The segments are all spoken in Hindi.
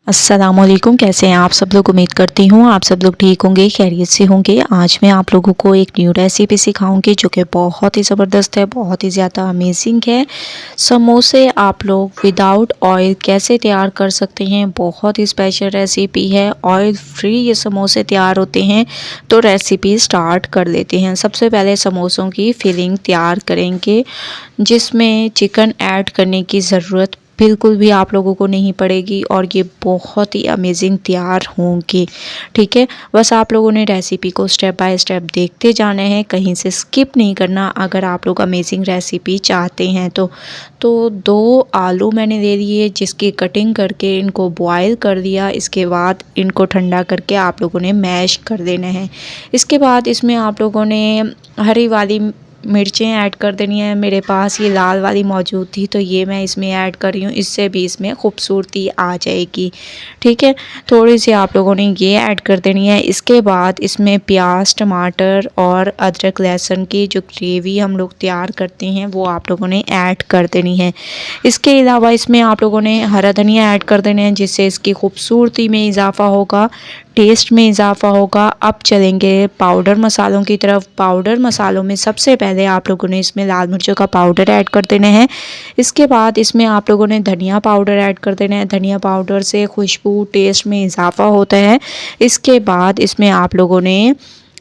अस्सलामुअलैकुम, कैसे हैं आप सब लोग। उम्मीद करती हूँ आप सब लोग ठीक होंगे, खैरियत से होंगे। आज मैं आप लोगों को एक न्यू रेसिपी सिखाऊंगी जो कि बहुत ही ज़बरदस्त है, बहुत ही ज़्यादा अमेजिंग है। समोसे आप लोग विदाउट ऑयल कैसे तैयार कर सकते हैं, बहुत ही स्पेशल रेसिपी है। ऑयल फ्री ये समोसे तैयार होते हैं। तो रेसिपी स्टार्ट कर लेते हैं। सबसे पहले समोसों की फिलिंग तैयार करेंगे, जिसमें चिकन ऐड करने की ज़रूरत बिल्कुल भी आप लोगों को नहीं पड़ेगी और ये बहुत ही अमेजिंग तैयार होंगे। ठीक है, बस आप लोगों ने रेसिपी को स्टेप बाय स्टेप देखते जाना है, कहीं से स्किप नहीं करना अगर आप लोग अमेजिंग रेसिपी चाहते हैं तो 2 आलू मैंने ले लिए, जिसकी कटिंग करके इनको बॉयल कर दिया। इसके बाद इनको ठंडा करके आप लोगों ने मैश कर देना है। इसके बाद इसमें आप लोगों ने हरी वाली मिर्चें ऐड कर देनी है। मेरे पास ये लाल वाली मौजूद थी तो ये मैं इसमें ऐड कर रही हूँ, इससे भी इसमें खूबसूरती आ जाएगी। ठीक है, थोड़ी सी आप लोगों ने ये ऐड कर देनी है। इसके बाद इसमें प्याज, टमाटर और अदरक लहसुन की जो ग्रेवी हम लोग तैयार करते हैं वो आप लोगों ने ऐड कर देनी है। इसके अलावा इसमें आप लोगों ने हरा धनिया ऐड कर देना है, जिससे इसकी खूबसूरती में इजाफा होगा, टेस्ट में इजाफा होगा। अब चलेंगे पाउडर मसालों की तरफ। पाउडर मसालों में सबसे पहले आप लोगों ने इसमें लाल मिर्चों का पाउडर ऐड कर देना है। इसके बाद इसमें आप लोगों ने धनिया पाउडर ऐड कर देना है। धनिया पाउडर से खुशबू, टेस्ट में इजाफा होता है। इसके बाद इसमें आप लोगों ने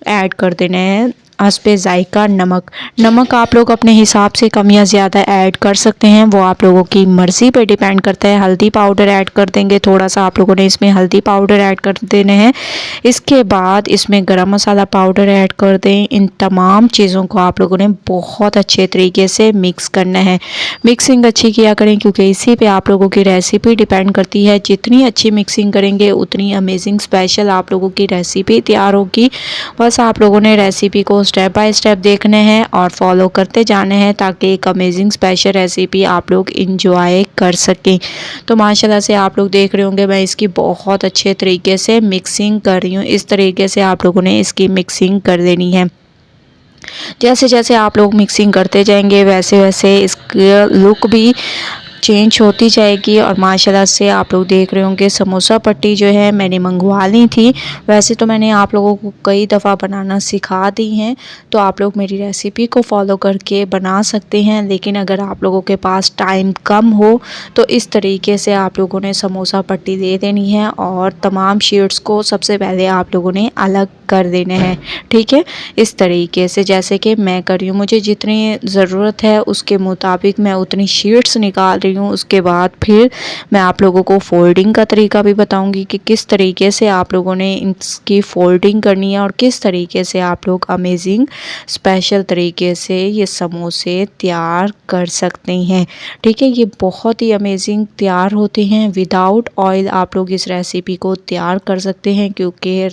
ऐड कर देना है हस्बे ज़ायका नमक। नमक आप लोग अपने हिसाब से कम या ज़्यादा ऐड कर सकते हैं, वो आप लोगों की मर्ज़ी पे डिपेंड करता है। हल्दी पाउडर ऐड कर देंगे, थोड़ा सा आप लोगों ने इसमें हल्दी पाउडर ऐड कर देना है। इसके बाद इसमें गरम मसाला पाउडर ऐड कर दें। इन तमाम चीज़ों को आप लोगों ने बहुत अच्छे तरीके से मिक्स करना है। मिक्सिंग अच्छी किया करें, क्योंकि इसी पे आप लोगों की रेसिपी डिपेंड करती है। जितनी अच्छी मिक्सिंग करेंगे उतनी अमेजिंग स्पेशल आप लोगों की रेसिपी तैयार होगी। बस आप लोगों ने रेसिपी को स्टेप बाय स्टेप देखने हैं और फॉलो करते जाने हैं, ताकि एक अमेजिंग स्पेशल रेसिपी आप लोग इंजॉय कर सकें। तो माशाल्लाह से आप लोग देख रहे होंगे मैं इसकी बहुत अच्छे तरीके से मिक्सिंग कर रही हूँ। इस तरीके से आप लोगों ने इसकी मिक्सिंग कर देनी है। जैसे जैसे आप लोग मिक्सिंग करते जाएंगे वैसे वैसे इसका लुक भी चेंज होती जाएगी। और माशाल्लाह से आप लोग देख रहे होंगे समोसा पट्टी जो है मैंने मंगवा ली थी। वैसे तो मैंने आप लोगों को कई दफ़ा बनाना सिखा दी हैं, तो आप लोग मेरी रेसिपी को फॉलो करके बना सकते हैं। लेकिन अगर आप लोगों के पास टाइम कम हो तो इस तरीके से आप लोगों ने समोसा पट्टी ले देनी है और तमाम शीट्स को सबसे पहले आप लोगों ने अलग कर देने हैं। ठीक है, इस तरीके से जैसे कि मैं कर रही हूँ, मुझे जितनी ज़रूरत है उसके मुताबिक मैं उतनी शीट्स निकाल रही हूँ। उसके बाद फिर मैं आप लोगों को फोल्डिंग का तरीका भी बताऊंगी कि किस तरीके से आप लोगों ने इसकी फोल्डिंग करनी है और किस तरीके से आप लोग अमेजिंग स्पेशल तरीके से ये समोसे तैयार कर सकते हैं। ठीक है, ये बहुत ही अमेजिंग तैयार होते हैं। विदाउट ऑयल आप लोग इस रेसिपी को तैयार कर सकते हैं, क्योंकि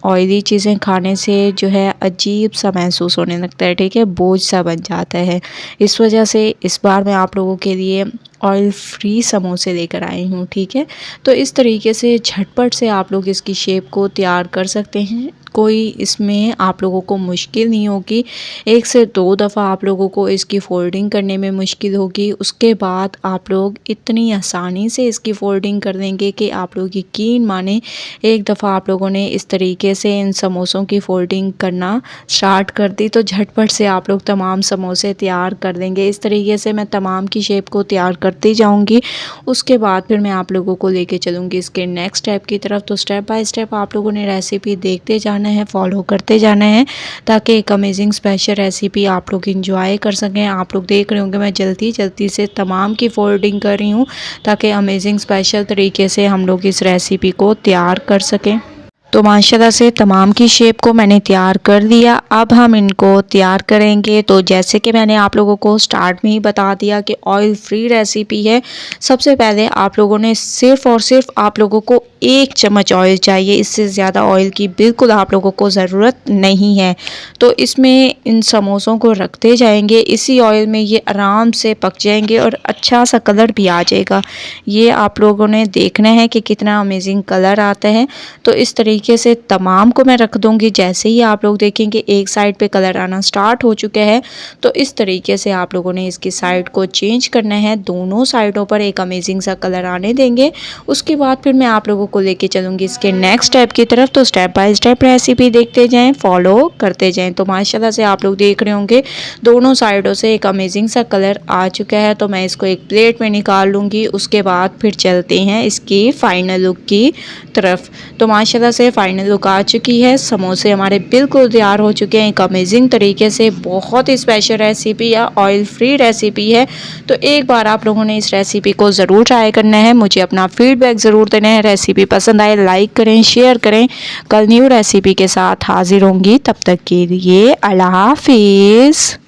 ऑयली चीज़ें खाने से जो है अजीब सा महसूस होने लगता है। ठीक है, बोझ सा बन जाता है। इस वजह से इस बार मैं आप लोगों के लिए ऑयल फ्री समोसे लेकर आई हूँ। ठीक है, तो इस तरीके से झटपट से आप लोग इसकी शेप को तैयार कर सकते हैं। कोई इसमें आप लोगों को मुश्किल नहीं होगी। 1 से 2 दफ़ा आप लोगों को इसकी फ़ोल्डिंग करने में मुश्किल होगी, उसके बाद आप लोग इतनी आसानी से इसकी फ़ोल्डिंग कर देंगे कि आप लोग यकीन माने। एक दफ़ा आप लोगों ने इस तरीके से इन समोसों की फ़ोल्डिंग करना स्टार्ट कर दी तो झटपट से आप लोग तमाम समोसे तैयार कर देंगे। इस तरीके से मैं तमाम की शेप को तैयार करती जाऊंगी। उसके बाद फिर मैं आप लोगों को लेके चलूँगी इसके नेक्स्ट स्टेप की तरफ। तो स्टेप बाय स्टेप आप लोगों ने रेसिपी देखते जाना है, फॉलो करते जाना है, ताकि एक अमेजिंग स्पेशल रेसिपी आप लोग इंजॉय कर सकें। आप लोग देख रहे होंगे मैं जल्दी जल्दी से तमाम की फोल्डिंग कर रही हूँ, ताकि अमेजिंग स्पेशल तरीके से हम लोग इस रेसिपी को तैयार कर सकें। तो माशाल्लाह से तमाम की शेप को मैंने तैयार कर लिया। अब हम इनको तैयार करेंगे। तो जैसे कि मैंने आप लोगों को स्टार्ट में ही बता दिया कि ऑयल फ्री रेसिपी है। सबसे पहले आप लोगों ने सिर्फ़ और सिर्फ आप लोगों को 1 चम्मच ऑयल चाहिए, इससे ज़्यादा ऑयल की बिल्कुल आप लोगों को ज़रूरत नहीं है। तो इसमें इन समोसों को रखते जाएंगे, इसी ऑयल में ये आराम से पक जाएंगे और अच्छा सा कलर भी आ जाएगा। ये आप लोगों ने देखना है कि कितना अमेजिंग कलर आता है। तो इस तरीके तरीके से तमाम को मैं रख दूंगी। जैसे ही आप लोग देखेंगे एक साइड पे कलर आना स्टार्ट हो चुके हैं, तो इस तरीके से आप लोगों ने इसकी साइड को चेंज करना है। दोनों साइडों पर एक अमेजिंग सा कलर आने देंगे। उसके बाद फिर मैं आप लोगों को लेके चलूँगी इसके नेक्स्ट स्टेप की तरफ। तो स्टेप बाय स्टेप रेसिपी देखते जाएँ, फॉलो करते जाएँ। तो माशाल्लाह से आप लोग देख रहे होंगे दोनों साइडों से एक अमेजिंग सा कलर आ चुका है। तो मैं इसको एक प्लेट में निकाल लूँगी। उसके बाद फिर चलते हैं इसकी फाइनल लुक की तरफ। तो माशाल्लाह से फाइनल लुक आ चुकी है। समोसे हमारे बिल्कुल तैयार हो चुके हैं एक अमेजिंग तरीके से। बहुत ही स्पेशल रेसिपी या ऑयल फ्री रेसिपी है। तो एक बार आप लोगों ने इस रेसिपी को ज़रूर ट्राई करना है। मुझे अपना फीडबैक ज़रूर देना है। रेसिपी पसंद आए लाइक करें, शेयर करें। कल न्यू रेसिपी के साथ हाजिर होंगी, तब तक के लिए अल्लाह हाफिज़।